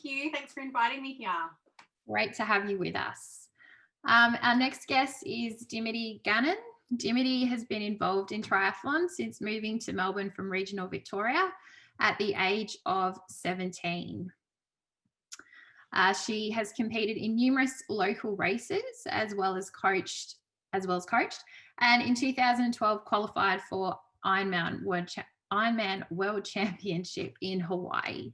you. Thanks for inviting me here. Great to have you with us. Our next guest is Dimity Gannon. Dimity has been involved in triathlon since moving to Melbourne from regional Victoria at the age of 17. She has competed in numerous local races as well as coached, and in 2012 qualified for Ironman World Championship in Hawaii.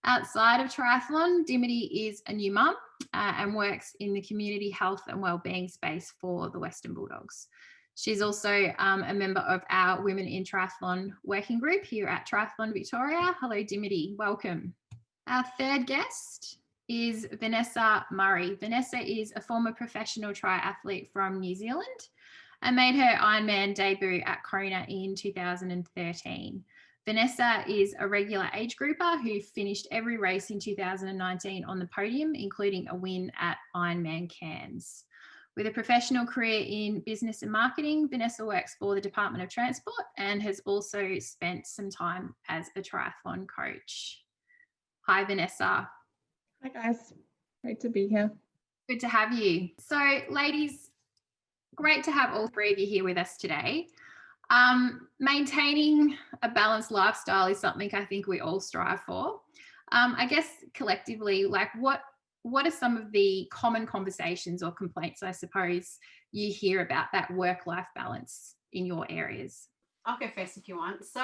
Outside of triathlon, Dimity is a new mum and works in the community health and wellbeing space for the Western Bulldogs. She's also a member of our Women in Triathlon working group here at Triathlon Victoria. Hello, Dimity. Welcome. Our third guest is Vanessa Murray. Vanessa is a former professional triathlete from New Zealand and made her Ironman debut at Kona in 2013. Vanessa is a regular age grouper who finished every race in 2019 on the podium, including a win at Ironman Cairns. With a professional career in business and marketing, Vanessa works for the Department of Transport and has also spent some time as a triathlon coach. Hi, Vanessa. Hi, guys. Great to be here. Good to have you. So, ladies, great to have all three of you here with us today. Maintaining a balanced lifestyle is something I think we all strive for. I guess collectively, like what are some of the common conversations or complaints, I suppose, you hear about that work-life balance in your areas? I'll go first if you want. So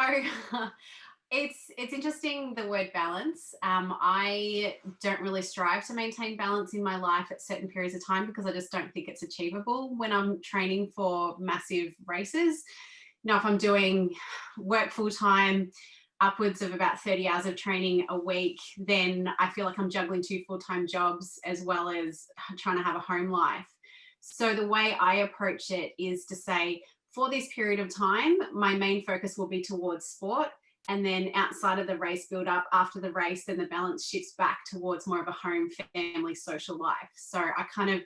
it's interesting, the word balance. I don't really strive to maintain balance in my life at certain periods of time because I just don't think it's achievable when I'm training for massive races. You know, if I'm doing work full-time, upwards of about 30 hours of training a week, then I feel like I'm juggling 2 full-time jobs as well as trying to have a home life. So the way I approach it is to say, for this period of time, my main focus will be towards sport. And then outside of the race build up, after the race, then the balance shifts back towards more of a home, family, social life. So I kind of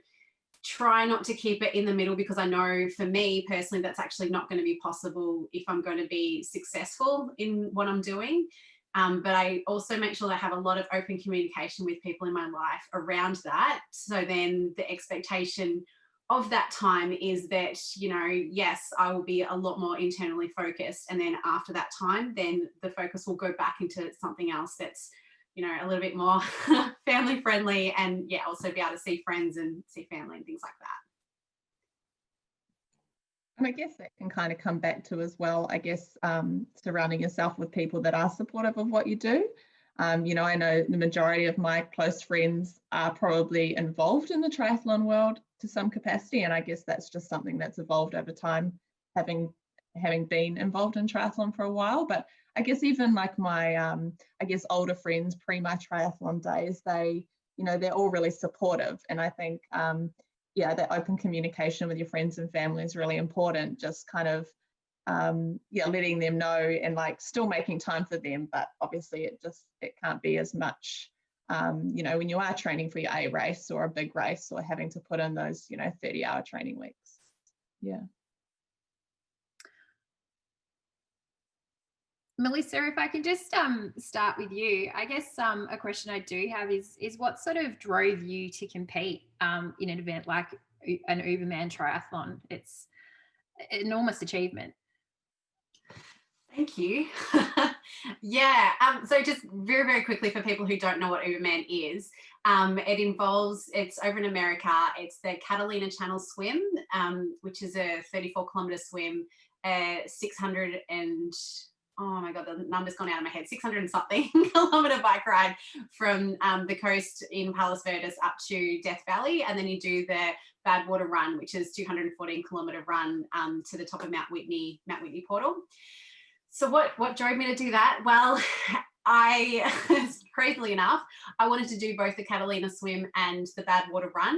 try not to keep it in the middle because I know for me personally, that's actually not going to be possible if I'm going to be successful in what I'm doing. But I also make sure that I have a lot of open communication with people in my life around that. So then the expectation of that time is that, you know, yes, I will be a lot more internally focused. And then after that time, then the focus will go back into something else that's, you know, a little bit more family friendly, and yeah, also be able to see friends and see family and things like that. And I guess that can kind of come back to as well, I guess, surrounding yourself with people that are supportive of what you do. You know, I know the majority of my close friends are probably involved in the triathlon world to some capacity. And I guess that's just something that's evolved over time, having been involved in triathlon for a while. But I guess even like my, I guess, older friends pre my triathlon days, they, you know, they're all really supportive. And I think, yeah, that open communication with your friends and family is really important. Just kind of, yeah, letting them know and like still making time for them. But obviously it can't be as much, you know, when you are training for your A race or a big race or having to put in those, you know, 30-hour training weeks. Yeah. Melissa, if I can just start with you, I guess a question I do have is what sort of drove you to compete in an event like an Uberman triathlon? It's an enormous achievement. Thank you. Yeah, so just very, very quickly for people who don't know what Uberman is, it's over in America, it's the Catalina Channel swim, which is a 34-kilometer swim, 600 and oh my God, the number's gone out of my head, 600 and something kilometer bike ride from the coast in Palos Verdes up to Death Valley. And then you do the Badwater Run, which is 214-kilometer run to the top of Mount Whitney Portal. So what drove me to do that? Well, crazily enough, I wanted to do both the Catalina swim and the Badwater Run.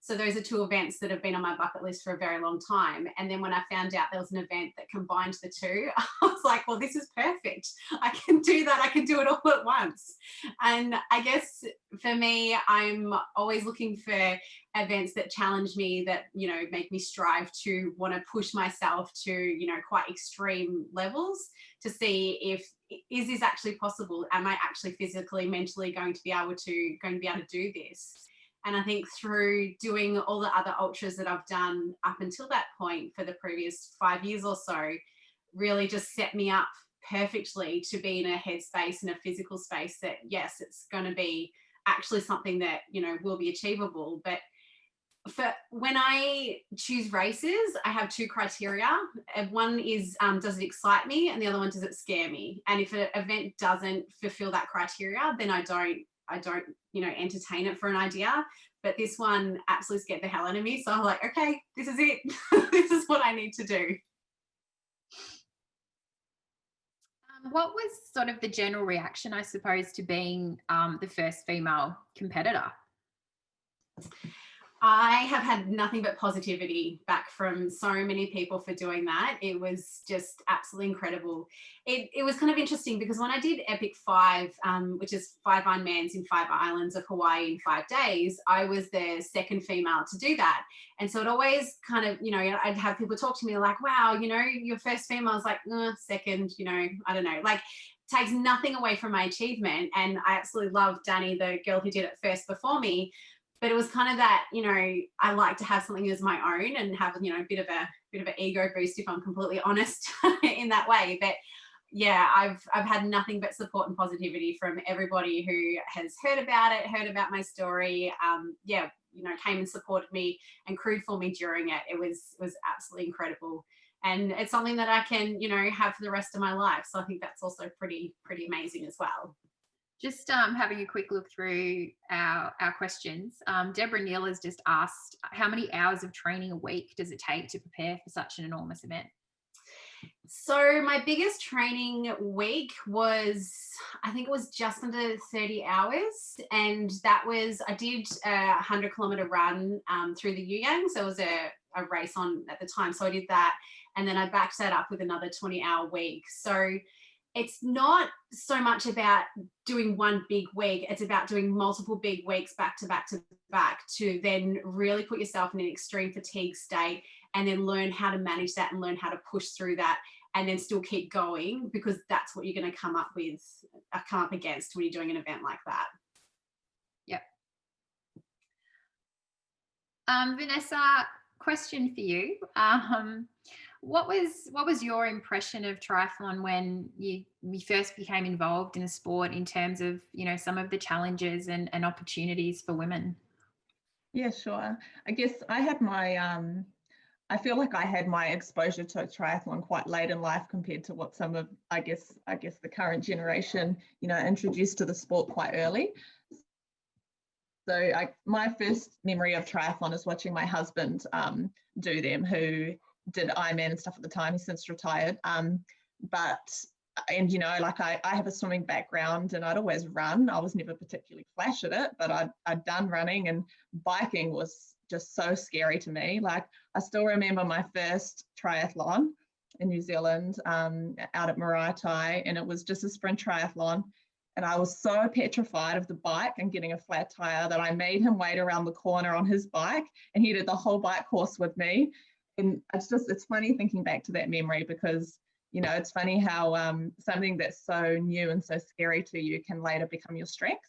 So those are 2 events that have been on my bucket list for a very long time. And then when I found out there was an event that combined the 2, I was like, well, this is perfect. I can do that. I can do it all at once. And I guess for me, I'm always looking for events that challenge me, that, you know, make me strive to want to push myself to, you know, quite extreme levels, to see if, is this actually possible? Am I actually physically, mentally going to be able to do this? And I think through doing all the other ultras that I've done up until that point for the previous 5 years or so, really just set me up perfectly to be in a headspace and a physical space that, yes, it's going to be actually something that, you know, will be achievable. But for when I choose races, I have two criteria. One is, does it excite me? And the other one, does it scare me? And if an event doesn't fulfill that criteria, then I don't, you know, entertain it for an idea. But this one absolutely scared the hell out of me. So I'm like, okay, this is it. This is what I need to do. What was sort of the general reaction, I suppose, to being the first female competitor? I have had nothing but positivity back from so many people for doing that. It was just absolutely incredible. It was kind of interesting because when I did Epic 5, which is 5 Ironmans in 5 islands of Hawaii in 5 days, I was the second female to do that. And so it always kind of, you know, I'd have people talk to me like, wow, you know, you're first female. I was like, second, you know, I don't know, like, takes nothing away from my achievement. And I absolutely love Danny, the girl who did it first before me. But it was kind of that, you know, I like to have something as my own and have, you know, a bit of an ego boost, if I'm completely honest, in that way. But yeah, I've had nothing but support and positivity from everybody who has heard about my story. Yeah, you know, came and supported me and crewed for me during it. It was absolutely incredible. And it's something that I can, you know, have for the rest of my life. So I think that's also pretty amazing as well. Just having a quick look through our questions. Deborah Neal has just asked, how many hours of training a week does it take to prepare for such an enormous event? So my biggest training week was, I think it was just under 30 hours. And that was, I did a 100-kilometer run through the Urie. So it was a race on at the time. So I did that. And then I backed that up with another 20-hour week. So it's not so much about doing one big week. It's about doing multiple big weeks back to back to back to then really put yourself in an extreme fatigue state and then learn how to manage that and learn how to push through that and then still keep going, because that's what you're going to come up against when you're doing an event like that. Yep. Vanessa, question for you. What was your impression of triathlon when you first became involved in the sport, in terms of, you know, some of the challenges and opportunities for women? Yeah, sure. I guess I had my I feel like I had my exposure to triathlon quite late in life compared to what some of I guess the current generation, you know, introduced to the sport quite early. So my first memory of triathlon is watching my husband do them, who did Ironman and stuff at the time. He's since retired. And you know, like I have a swimming background and I'd always run. I was never particularly flash at it, but I'd done running, and biking was just so scary to me. Like I still remember my first triathlon in New Zealand, out at Maraetai, and it was just a sprint triathlon. And I was so petrified of the bike and getting a flat tire that I made him wait around the corner on his bike, and he did the whole bike course with me. And it's funny thinking back to that memory, because, you know, it's funny how something that's so new and so scary to you can later become your strength.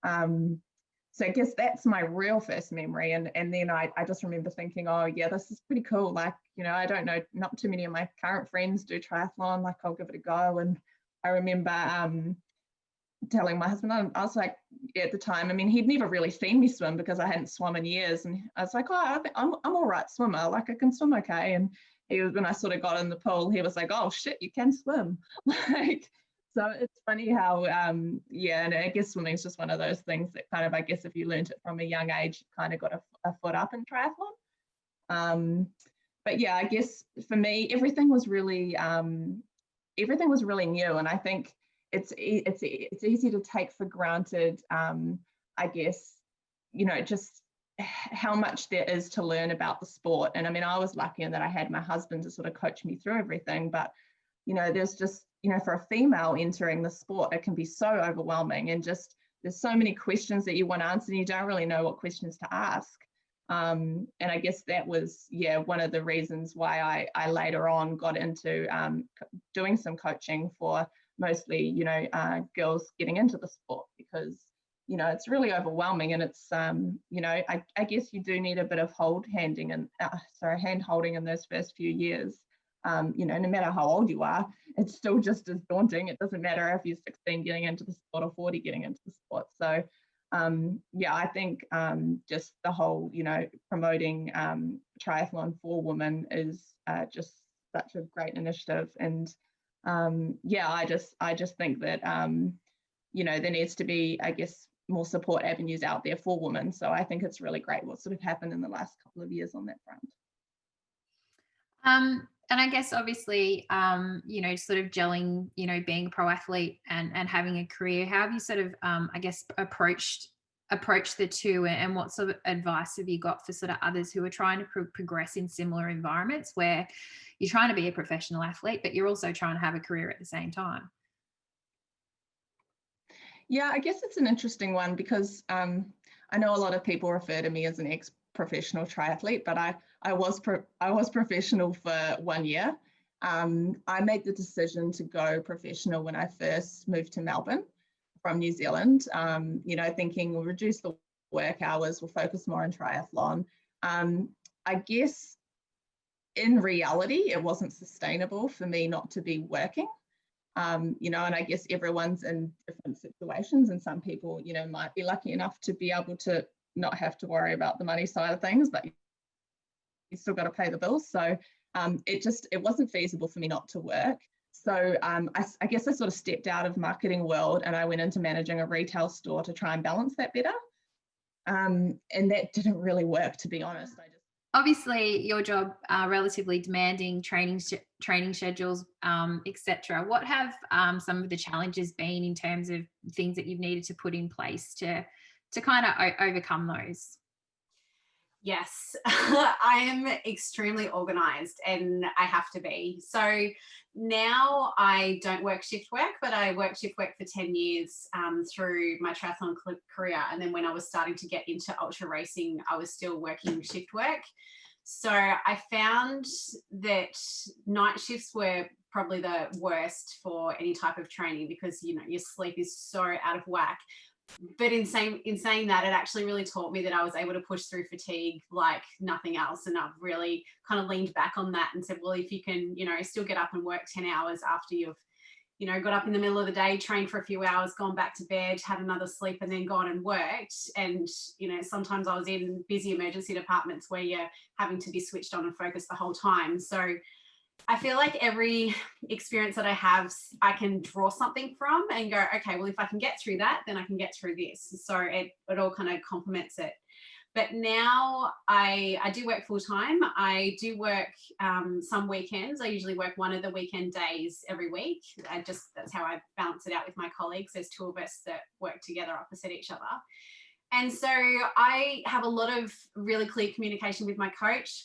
So I guess that's my real first memory. And then I just remember thinking, oh yeah, this is pretty cool. Like, you know, I don't know, not too many of my current friends do triathlon, like I'll give it a go. And I remember telling my husband, I was like, at the time, I mean, he'd never really seen me swim because I hadn't swum in years. And I was like, oh, I'm all right swimmer, like I can swim okay. And he was, when I sort of got in the pool, he was like, oh shit, you can swim. Like, so it's funny how, yeah, and I guess swimming is just one of those things that kind of, I guess if you learned it from a young age, you kind of got a foot up in triathlon. But yeah, I guess for me, everything was really new. And I think it's easy to take for granted, I guess, you know, just how much there is to learn about the sport. And I mean, I was lucky in that I had my husband to sort of coach me through everything, but there's just, for a female entering the sport, it can be so overwhelming, and just there's so many questions that you want to answer and you don't really know what questions to ask. And I guess that was, one of the reasons why I later on got into doing some coaching for mostly, girls getting into the sport, because, it's really overwhelming, and it's, I guess you do need a bit of hand-holding in those first few years. No matter how old you are, it's still just as daunting. It doesn't matter if you're 16 getting into the sport or 40 getting into the sport. So, I think just the whole, promoting triathlon for women is just such a great initiative. And I just think that, there needs to be, I guess, more support avenues out there for women. So I think it's really great what sort of happened in the last couple of years on that front. And I guess obviously, sort of gelling, being a pro athlete and having a career, how have you sort of, I guess, approached the two, and what sort of advice have you got for sort of others who are trying to progress in similar environments where you're trying to be a professional athlete, but you're also trying to have a career at the same time? Yeah, I guess it's an interesting one, because I know a lot of people refer to me as an ex-professional triathlete, but I was professional for 1 year. I made the decision to go professional when I first moved to Melbourne from New Zealand, thinking we'll reduce the work hours, we'll focus more on triathlon. I guess in reality, it wasn't sustainable for me not to be working. And I guess everyone's in different situations, and some people, might be lucky enough to be able to not have to worry about the money side of things, but you still got to pay the bills. So it wasn't feasible for me not to work. So I guess I sort of stepped out of marketing world, and I went into managing a retail store to try and balance that better. And that didn't really work, to be honest. Obviously, your job relatively demanding, training schedules, etc. What have some of the challenges been in terms of things that you've needed to put in place to kind of overcome those? Yes, I am extremely organised, and I have to be. So now I don't work shift work, but I worked shift work for 10 years through my triathlon career. And then when I was starting to get into ultra racing, I was still working shift work. So I found that night shifts were probably the worst for any type of training, because, your sleep is so out of whack. But in saying that, it actually really taught me that I was able to push through fatigue like nothing else. And I've really kind of leaned back on that and said, well, if you can, still get up and work 10 hours after you've, got up in the middle of the day, trained for a few hours, gone back to bed, had another sleep, and then gone and worked. And, sometimes I was in busy emergency departments where you're having to be switched on and focused the whole time. So I feel like every experience that I have, I can draw something from and go, okay, well, if I can get through that, then I can get through this. So it all kind of complements it. But now I do work full time. I do work some weekends. I usually work one of the weekend days every week. That's how I balance it out with my colleagues. There's two of us that work together opposite each other. And so I have a lot of really clear communication with my coach.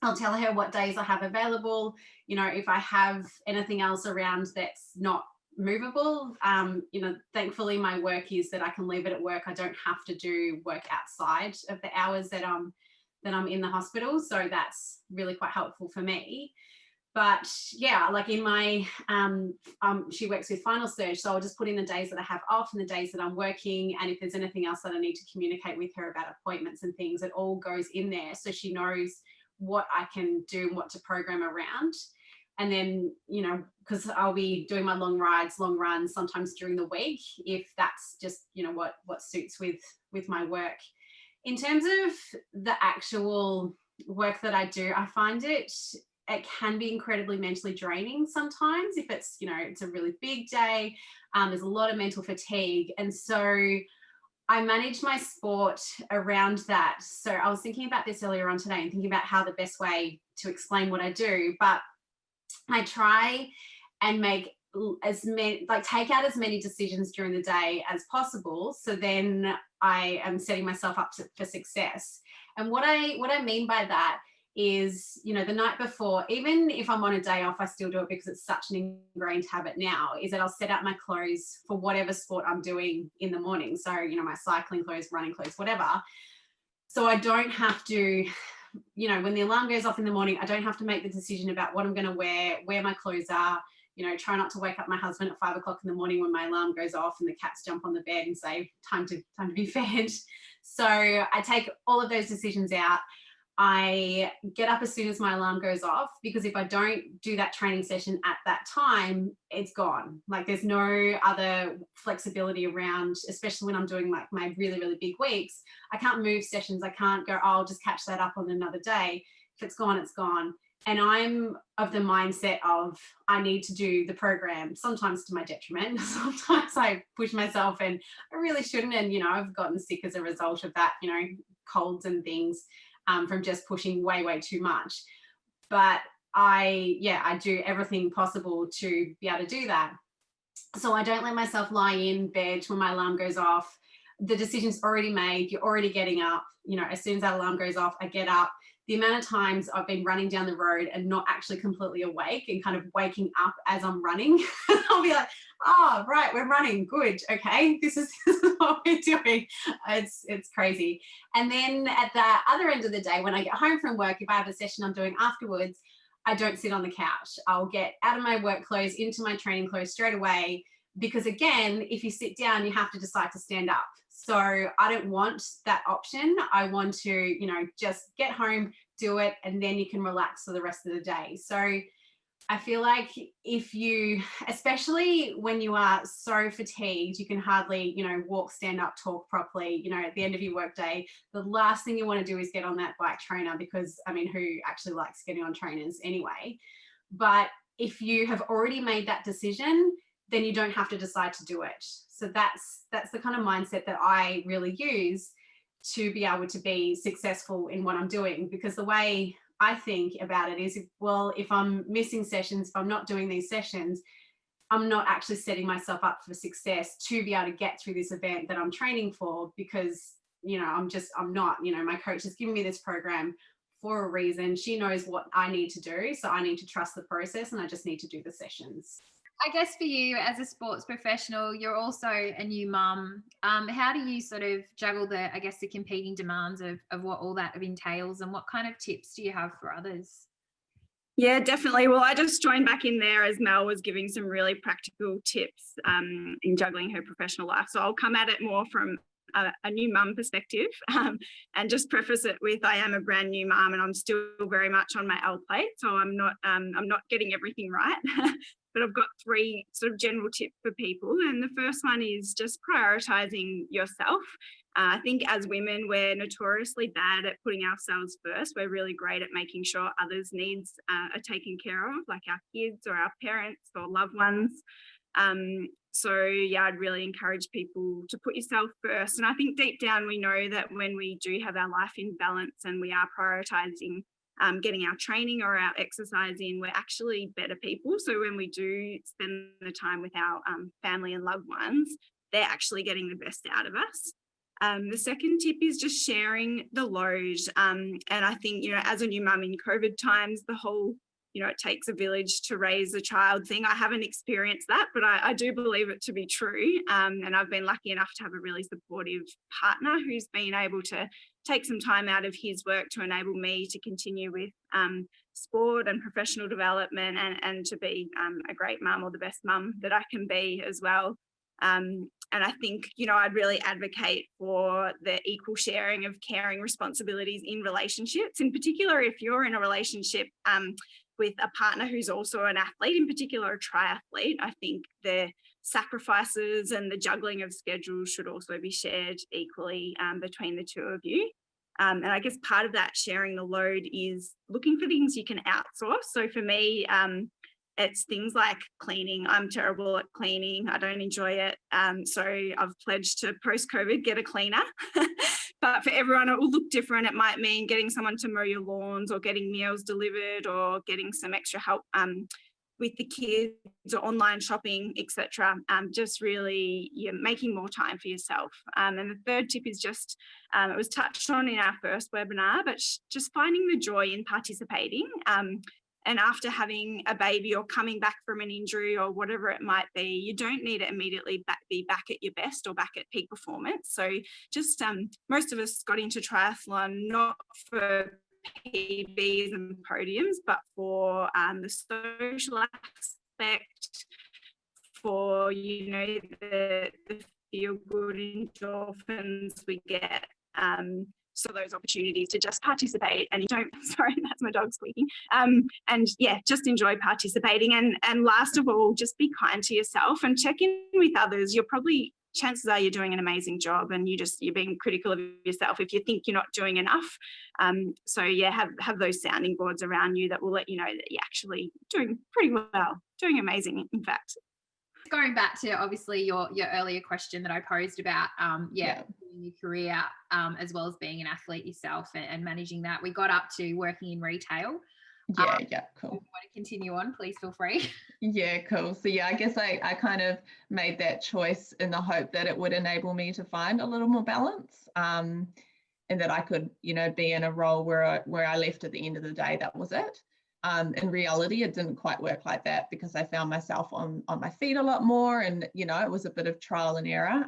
I'll tell her what days I have available. If I have anything else around that's not movable, thankfully my work is that I can leave it at work. I don't have to do work outside of the hours that I'm in the hospital. So that's really quite helpful for me. But yeah, like in my, she works with Final Surge, so I'll just put in the days that I have off and the days that I'm working. And if there's anything else that I need to communicate with her about appointments and things, it all goes in there. So she knows what I can do and what to program around. And then, because I'll be doing my long runs, sometimes during the week, if that's just, what suits with my work. In terms of the actual work that I do, I find it can be incredibly mentally draining sometimes if it's, it's a really big day. There's a lot of mental fatigue. And so I manage my sport around that. So I was thinking about this earlier on today and thinking about how the best way to explain what I do, but I try and make take out as many decisions during the day as possible. So then I am setting myself up for success. And what I mean by that is, you know, the night before, even if I'm on a day off, I still do it because it's such an ingrained habit now, is that I'll set out my clothes for whatever sport I'm doing in the morning. So, you know, my cycling clothes, running clothes, whatever. So I don't have to, you know, when the alarm goes off in the morning, I don't have to make the decision about what I'm going to wear, where my clothes are, you know, try not to wake up my husband at 5 o'clock in the morning when my alarm goes off and the cats jump on the bed and say, time to be fed. So I take all of those decisions out. I get up as soon as my alarm goes off, because if I don't do that training session at that time, it's gone. Like there's no other flexibility around, especially when I'm doing like my really, really big weeks. I can't move sessions. I can't go, oh, I'll just catch that up on another day. If it's gone, it's gone. And I'm of the mindset of I need to do the program, sometimes to my detriment. Sometimes I push myself and I really shouldn't. And, you know, I've gotten sick as a result of that, you know, colds and things. From just pushing way, way too much. But I do everything possible to be able to do that. So I don't let myself lie in bed when my alarm goes off. The decision's already made. You're already getting up. You know, as soon as that alarm goes off, I get up. The amount of times I've been running down the road and not actually completely awake and kind of waking up as I'm running, I'll be like, oh, right, we're running. Good. Okay. This is what we're doing. It's crazy. And then at the other end of the day, when I get home from work, if I have a session I'm doing afterwards, I don't sit on the couch. I'll get out of my work clothes into my training clothes straight away. Because again, if you sit down, you have to decide to stand up. So I don't want that option. I want to, you know, just get home, do it, and then you can relax for the rest of the day. So I feel like if you, especially when you are so fatigued, you can hardly, you know, walk, stand up, talk properly, you know, at the end of your workday, the last thing you want to do is get on that bike trainer, because I mean, who actually likes getting on trainers anyway? But if you have already made that decision, then you don't have to decide to do it. So that's the kind of mindset that I really use to be able to be successful in what I'm doing. Because the way I think about it is, well, if I'm missing sessions, if I'm not doing these sessions, I'm not actually setting myself up for success to be able to get through this event that I'm training for, because, you know, I'm not, you know, my coach has given me this program for a reason. She knows what I need to do. So I need to trust the process and I just need to do the sessions. I guess for you as a sports professional, you're also a new mum. How do you sort of juggle the competing demands of what all that entails, and what kind of tips do you have for others? Yeah, definitely. Well, I just joined back in there as Mel was giving some really practical tips in juggling her professional life. So I'll come at it more from a new mum perspective, and just preface it with, I am a brand new mum and I'm still very much on my L plate. So I'm not getting everything right. But I've got 3 sort of general tips for people. And the first one is just prioritizing yourself. I think as women, we're notoriously bad at putting ourselves first. We're really great at making sure others' needs are taken care of, like our kids or our parents or loved ones. So yeah, I'd really encourage people to put yourself first. And I think deep down we know that when we do have our life in balance and we are prioritizing getting our training or our exercise in, we're actually better people. So when we do spend the time with our family and loved ones, they're actually getting the best out of us. The second tip is just sharing the load. And I think, you know, as a new mum in COVID times, the whole, you know, it takes a village to raise a child thing. I haven't experienced that, but I do believe it to be true. And I've been lucky enough to have a really supportive partner who's been able to take some time out of his work to enable me to continue with sport and professional development, and to be a great mum, or the best mum that I can be as well. And I think, you know, I'd really advocate for the equal sharing of caring responsibilities in relationships, in particular if you're in a relationship with a partner who's also an athlete, in particular a triathlete. I think the sacrifices and the juggling of schedules should also be shared equally between the two of you. And I guess part of that sharing the load is looking for things you can outsource. So for me, it's things like cleaning. I'm terrible at cleaning. I don't enjoy it. So I've pledged to post-COVID get a cleaner. But for everyone, it will look different. It might mean getting someone to mow your lawns, or getting meals delivered, or getting some extra help with the kids or online shopping, etc. Just really making more time for yourself. And the third tip is just, it was touched on in our first webinar, but just finding the joy in participating. And after having a baby or coming back from an injury or whatever it might be, you don't need to immediately be back at your best or back at peak performance. So just most of us got into triathlon not for PBs and podiums, but for the social aspect, for the feel good endorphins we get. So those opportunities to just participate and sorry, that's my dog squeaking. And yeah, just enjoy participating. And last of all, just be kind to yourself and check in with others. Chances are you're doing an amazing job, and you're being critical of yourself if you think you're not doing enough. So yeah, have those sounding boards around you that will let you know that you're actually doing pretty well, doing amazing, in fact. Going back to obviously your earlier question that I posed about your career as well as being an athlete yourself and managing that, we got up to working in retail. Cool. If you want to continue on, please feel free. Yeah, cool. So yeah, I guess I kind of made that choice in the hope that it would enable me to find a little more balance, and that I could, be in a role where I left at the end of the day, that was it. In reality, it didn't quite work like that, because I found myself on my feet a lot more, and it was a bit of trial and error.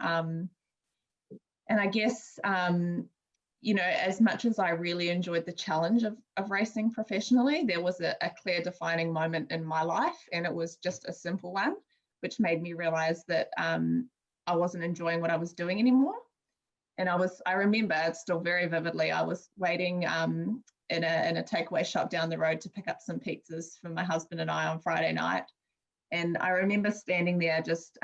And I guess as much as I really enjoyed the challenge of racing professionally, there was a clear defining moment in my life, and it was just a simple one, which made me realize that I wasn't enjoying what I was doing anymore. And I remember it still very vividly. I was waiting in a takeaway shop down the road to pick up some pizzas for my husband and I on Friday night. And I remember standing there just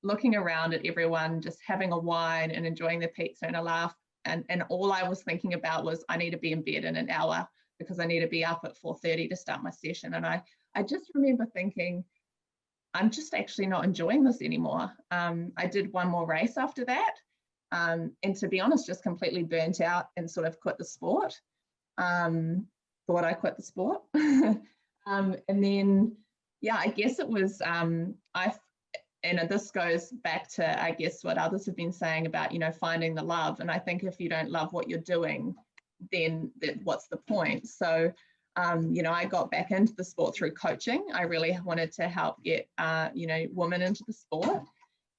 looking around at everyone, just having a wine and enjoying the pizza and a laugh. And all I was thinking about was, I need to be in bed in an hour because I need to be up at 4:30 to start my session. And I just remember thinking, I'm just actually not enjoying this anymore. I did one more race after that. And to be honest, just completely burnt out and sort of quit the sport. Thought I quit the sport. And then, yeah, I guess it was, and this goes back to, I guess, what others have been saying about, finding the love. And I think if you don't love what you're doing, then what's the point? So, I got back into the sport through coaching. I really wanted to help get, women into the sport.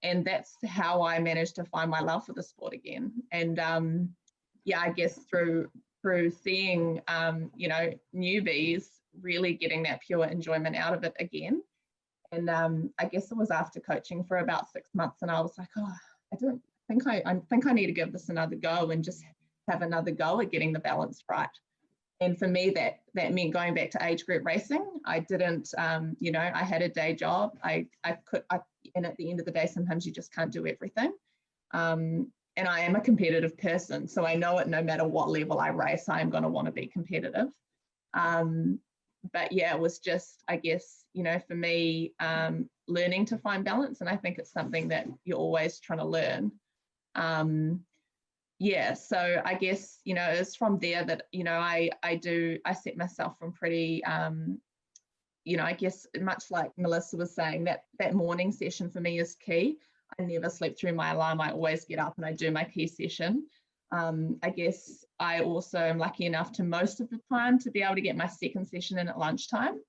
And that's how I managed to find my love for the sport again. And I guess through seeing, newbies really getting that pure enjoyment out of it again. And I guess it was after coaching for about 6 months, and I was like, I think I need to give this another go and just have another go at getting the balance right. And for me, that meant going back to age group racing. I didn't, I had a day job. And at the end of the day, sometimes you just can't do everything. And I am a competitive person, so I know it, no matter what level I race, I'm going to want to be competitive. But yeah, it was just, I guess, for me, learning to find balance. And I think it's something that you're always trying to learn. So I guess, it's from there that, I set myself from pretty, I guess much like Melissa was saying, that morning session for me is key. I never sleep through my alarm. I always get up and I do my key session. I guess I also am lucky enough to most of the time to be able to get my second session in at lunchtime.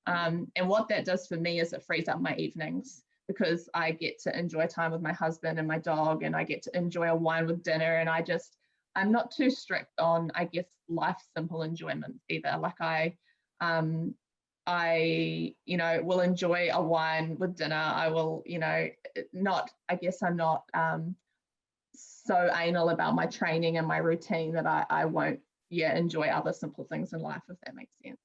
And what that does for me is it frees up my evenings, because I get to enjoy time with my husband and my dog, and I get to enjoy a wine with dinner. And I'm not too strict on, I guess, life's simple enjoyment either. Like I will enjoy a wine with dinner. I will, I'm not so anal about my training and my routine that I won't enjoy other simple things in life, if that makes sense.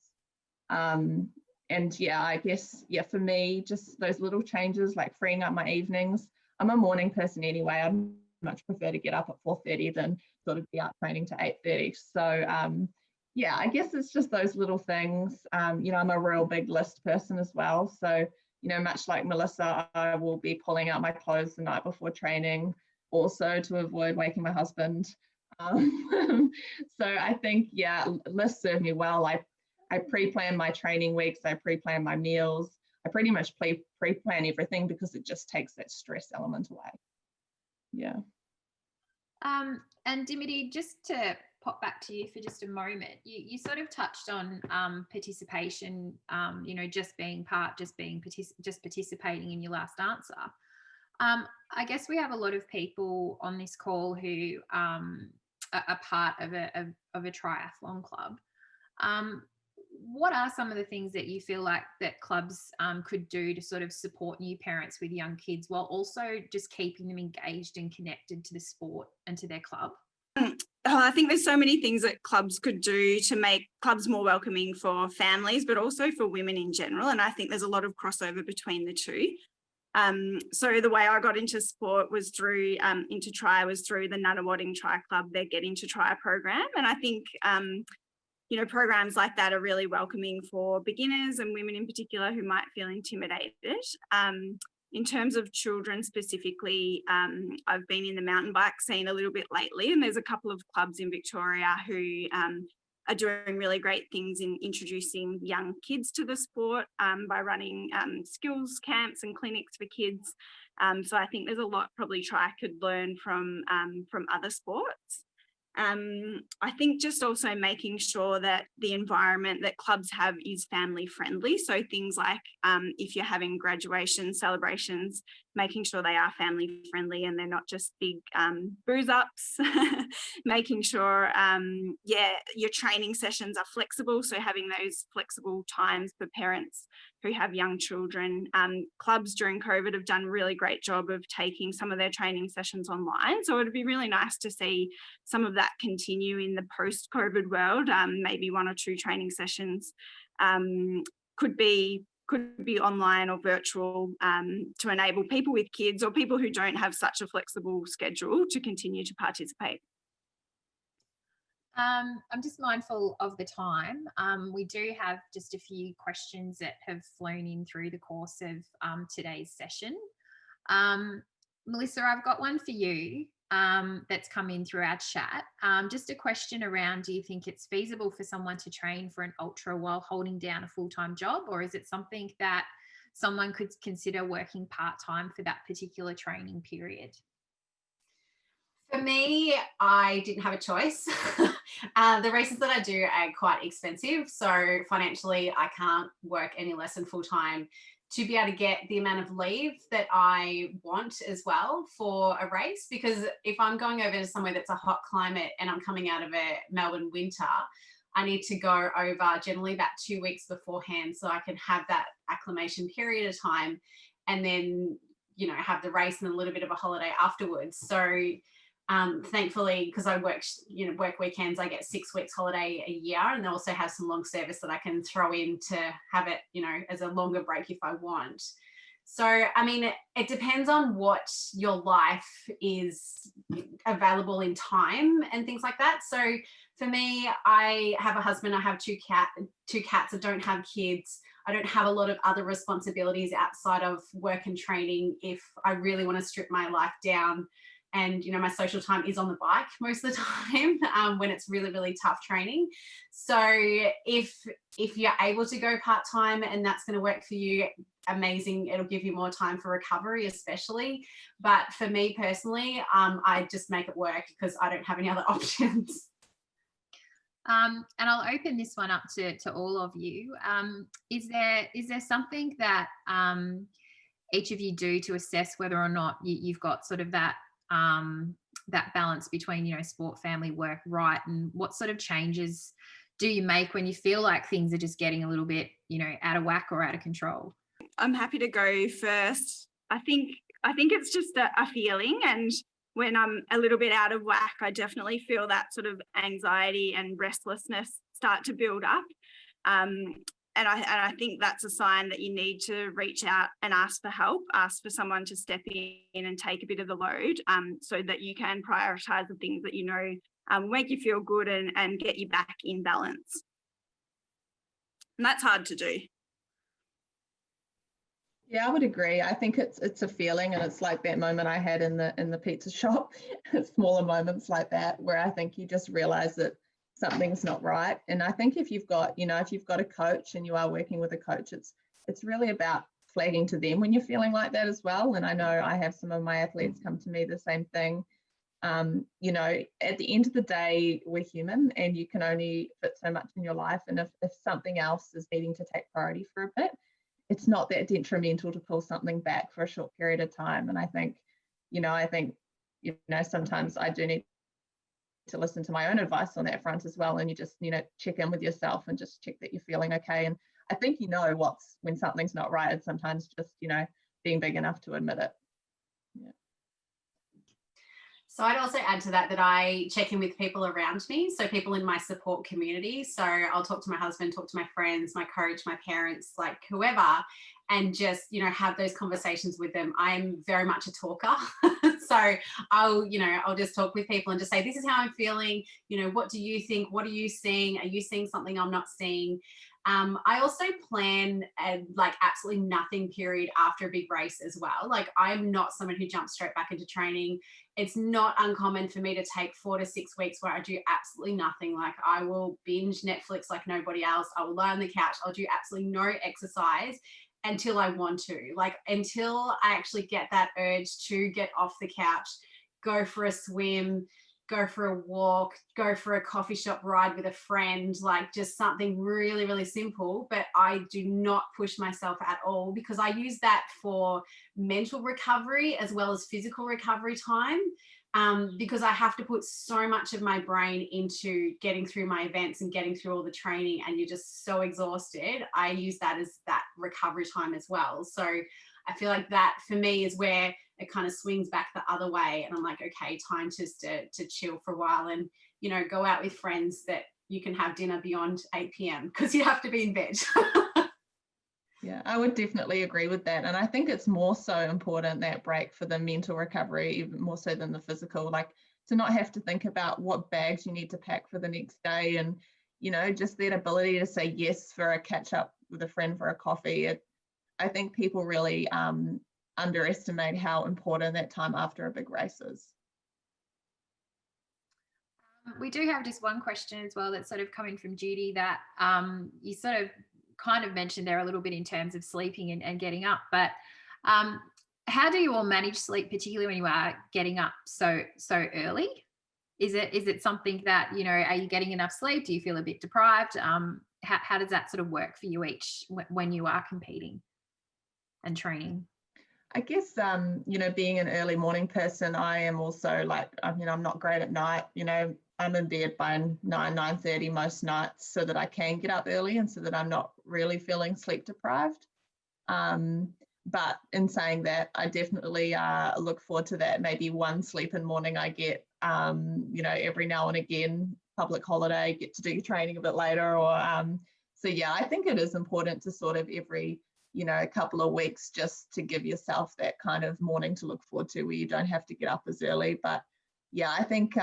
And I guess for me, just those little changes, like freeing up my evenings. I'm a morning person anyway. I'd much prefer to get up at 4:30 than sort of be out training to 8:30. So I guess it's just those little things. I'm a real big list person as well. So, much like Melissa, I will be pulling out my clothes the night before training, also to avoid waking my husband. So I think, lists serve me well. I I pre-plan my training weeks, I pre-plan my meals, I pretty much pre-plan everything because it just takes that stress element away. Yeah. And Dimity, just to pop back to you for just a moment, you sort of touched on participation, just participating in your last answer. I guess we have a lot of people on this call who are part of a triathlon club. What are some of the things that you feel like that clubs could do to sort of support new parents with young kids while also just keeping them engaged and connected to the sport and to their club? I think there's so many things that clubs could do to make clubs more welcoming for families, but also for women in general. And I think there's a lot of crossover between the two. So the way I got into sport was through the Nunawading Tri Club, their Get Into Tri program. And I think programs like that are really welcoming for beginners and women in particular who might feel intimidated. In terms of children specifically, I've been in the mountain bike scene a little bit lately, and there's a couple of clubs in Victoria who are doing really great things in introducing young kids to the sport by running skills camps and clinics for kids. So I think there's a lot probably Tri could learn from other sports. I think just also making sure that the environment that clubs have is family friendly. So things like if you're having graduation celebrations, making sure they are family friendly and they're not just big booze ups, making sure, your training sessions are flexible. So having those flexible times for parents who have young children. Clubs during COVID have done a really great job of taking some of their training sessions online. So it'd be really nice to see some of that continue in the post-COVID world. Maybe 1 or 2 training sessions could be online or virtual to enable people with kids or people who don't have such a flexible schedule to continue to participate. I'm just mindful of the time. We do have just a few questions that have flown in through the course of today's session. Melissa, I've got one for you that's come in through our chat. Just a question around, do you think it's feasible for someone to train for an ultra while holding down a full-time job, or is it something that someone could consider working part-time for that particular training period? For me, I didn't have a choice. The races that I do are quite expensive. So financially, I can't work any less than full-time to be able to get the amount of leave that I want as well for a race. Because if I'm going over to somewhere that's a hot climate and I'm coming out of a Melbourne winter, I need to go over generally about 2 weeks beforehand so I can have that acclimation period of time and then, have the race and a little bit of a holiday afterwards. So thankfully, because I work weekends, I get 6 weeks holiday a year, and they also have some long service that I can throw in to have it, as a longer break if I want. So, I mean, it depends on what your life is available in time and things like that. So for me, I have a husband, I have two cats, I don't have kids. I don't have a lot of other responsibilities outside of work and training if I really want to strip my life down. And, my social time is on the bike most of the time when it's really, really tough training. So if you're able to go part-time and that's going to work for you, amazing. It'll give you more time for recovery, especially. But for me personally, I just make it work because I don't have any other options. And I'll open this one up to all of you. Is there something that each of you do to assess whether or not you've got sort of that balance between, sport, family, work, right? And what sort of changes do you make when you feel like things are just getting a little bit, out of whack or out of control? I'm happy to go first. I think it's just a feeling, and when I'm a little bit out of whack, I definitely feel that sort of anxiety and restlessness start to build up. And I think that's a sign that you need to reach out and ask for help, ask for someone to step in and take a bit of the load so that you can prioritise the things that make you feel good and get you back in balance. And that's hard to do. Yeah, I would agree. I think it's a feeling, and it's like that moment I had in the pizza shop, smaller moments like that, where I think you just realise that something's not right. And I think if you've got, if you've got a coach and you are working with a coach, it's really about flagging to them when you're feeling like that as well. And I know I have some of my athletes come to me the same thing. At the end of the day, we're human and you can only fit so much in your life. And if something else is needing to take priority for a bit, it's not that detrimental to pull something back for a short period of time. And I think sometimes I do need to listen to my own advice on that front as well. And you just, check in with yourself and just check that you're feeling okay. And I think when something's not right, it's sometimes just, being big enough to admit it. Yeah. So I'd also add to that I check in with people around me. So people in my support community. So I'll talk to my husband, talk to my friends, my coach, my parents, like whoever, and just, have those conversations with them. I'm very much a talker. So I'll just talk with people and just say, this is how I'm feeling. What do you think? What are you seeing? Are you seeing something I'm not seeing? I also plan absolutely nothing period after a big race as well. Like I'm not someone who jumps straight back into training. It's not uncommon for me to take 4 to 6 weeks where I do absolutely nothing. Like I will binge Netflix like nobody else. I will lie on the couch. I'll do absolutely no exercise until I want to, until I actually get that urge to get off the couch, go for a swim, go for a walk, go for a coffee shop ride with a friend, just something really, really simple. But I do not push myself at all because I use that for mental recovery as well as physical recovery time. Because I have to put so much of my brain into getting through my events and getting through all the training, and you're just so exhausted. I use that as that recovery time as well. So I feel like that for me is where it kind of swings back the other way. And I'm like, okay, time just to chill for a while and, go out with friends that you can have dinner beyond 8 p.m. because you have to be in bed. Yeah, I would definitely agree with that. And I think it's more so important, that break, for the mental recovery, even more so than the physical, to not have to think about what bags you need to pack for the next day. And, just that ability to say yes for a catch up with a friend for a coffee. I think people really underestimate how important that time after a big race is. We do have just one question as well that's sort of coming from Judy that you sort of kind of mentioned there a little bit in terms of sleeping and getting up, but how do you all manage sleep, particularly when you are getting up so early? Is it something that, are you getting enough sleep? Do you feel a bit deprived? How does that sort of work for you when you are competing and training? I guess, being an early morning person, I am also I'm not great at night. I'm in bed by 9:30 most nights so that I can get up early and so that I'm not really feeling sleep deprived. But in saying that, I definitely look forward to that maybe one sleep in morning I get, every now and again, public holiday, get to do training a bit later. Or so, yeah, I think it is important to sort of every a couple of weeks just to give yourself that kind of morning to look forward to where you don't have to get up as early. But yeah, I think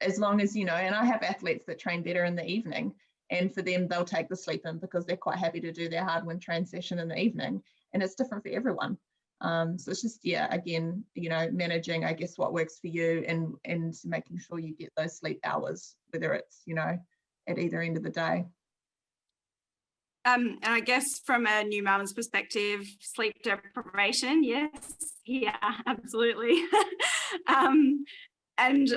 as long as, and I have athletes that train better in the evening, and for them, they'll take the sleep in because they're quite happy to do their hard wind train session in the evening, and it's different for everyone. So it's just, again, managing, I guess, what works for you and making sure you get those sleep hours, whether it's, at either end of the day. And I guess from a new mum's perspective, sleep deprivation, yes, yeah, absolutely. And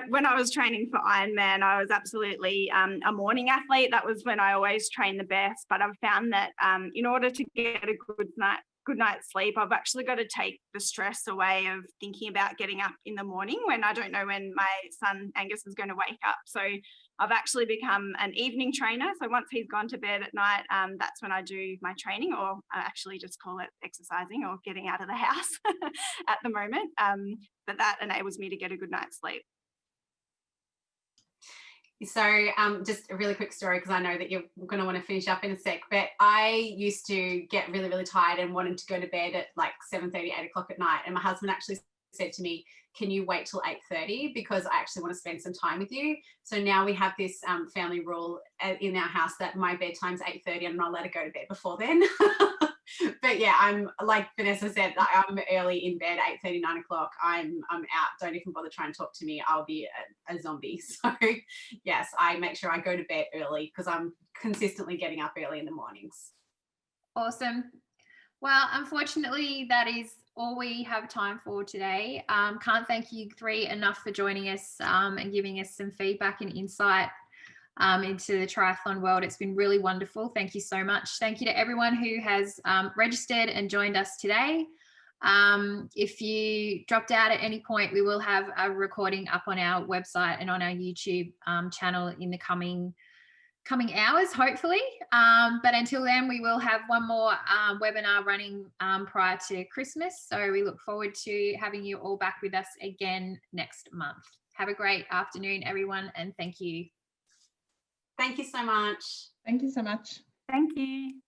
when I was training for Ironman, I was absolutely a morning athlete. That was when I always trained the best. But I've found that in order to get a good night's sleep, I've actually got to take the stress away of thinking about getting up in the morning when I don't know when my son Angus is going to wake up. So I've actually become an evening trainer. So once he's gone to bed at night, that's when I do my training, or I actually just call it exercising or getting out of the house at the moment. But that enables me to get a good night's sleep. So just a really quick story, because I know that you're going to want to finish up in a sec, but I used to get really, really tired and wanted to go to bed at like 7:30, 8 o'clock at night. And my husband actually said to me, can you wait till 8:30? Because I actually want to spend some time with you. So now we have this family rule in our house that my bedtime's 8:30. I'm not allowed to go to bed before then. but yeah, I'm like Vanessa said, I'm early in bed, 8:30, 9 o'clock. I'm out. Don't even bother trying to talk to me. I'll be a zombie. So yes, I make sure I go to bed early because I'm consistently getting up early in the mornings. Awesome. Well, unfortunately, that is all we have time for today. Can't thank you three enough for joining us and giving us some feedback and insight into the triathlon world. It's been really wonderful. Thank you so much. Thank you to everyone who has registered and joined us today. If you dropped out at any point, we will have a recording up on our website and on our YouTube channel in the coming hours, hopefully. But until then, we will have one more webinar running prior to Christmas. So we look forward to having you all back with us again next month. Have a great afternoon, everyone, and thank you. Thank you so much. Thank you so much. Thank you.